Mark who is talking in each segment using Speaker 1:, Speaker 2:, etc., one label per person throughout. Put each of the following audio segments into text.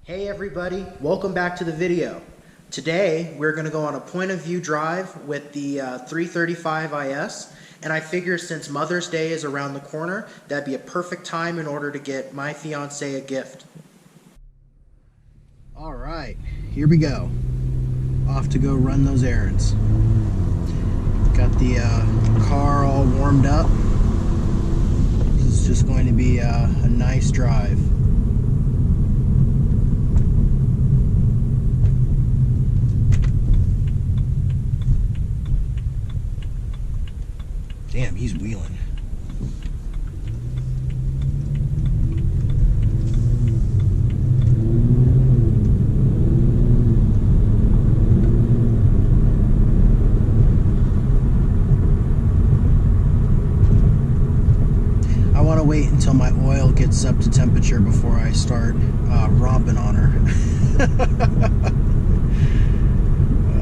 Speaker 1: Hey everybody, welcome back to the video. Today we're going to go on a point of view drive with the 335 IS, and I figure since Mother's Day is around the corner, that'd be a perfect time in order to get my fiance a gift. Alright, here we go. Off to go run those errands. Got the car all warmed up. This is just going to be a nice drive. Damn, he's wheeling. I want to wait until my oil gets up to temperature before I start romping on her.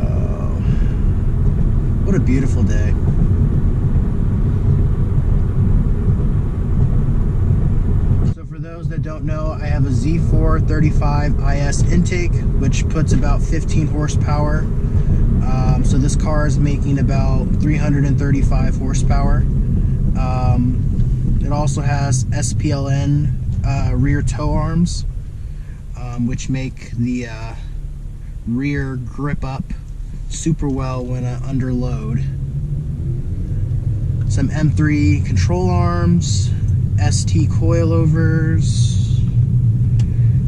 Speaker 1: Oh, what a beautiful day. That don't know, I have a Z4 35 IS intake, which puts about 15 horsepower. So this car is making about 335 horsepower. It also has SPLN rear tow arms, which make the rear grip up super well when under load. Some M3 control arms, ST coilovers,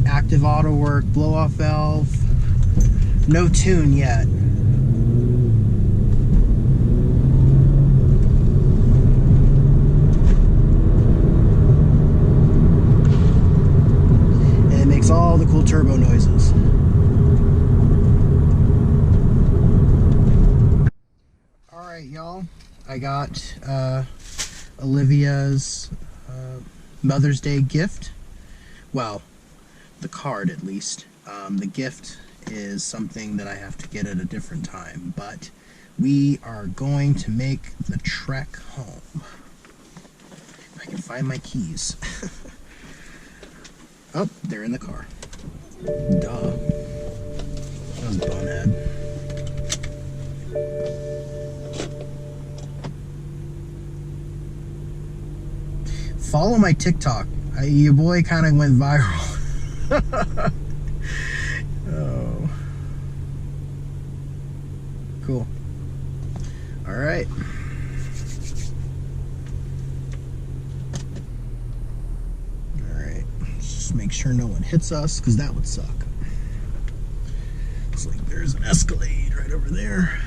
Speaker 1: active auto work, blow off valve, no tune yet. And it makes all the cool turbo noises. Alright y'all, I got Olivia's Mother's Day gift. Well, the card at least. The gift is something that I have to get at a different time, but we are going to make the trek home. If I can find my keys. Oh, they're in the car. Duh. That was a bonehead. Follow my TikTok. Your boy kind of went viral. Oh. Cool. Alright. Alright. Let's just make sure no one hits us, because that would suck. Looks like there's an Escalade right over there.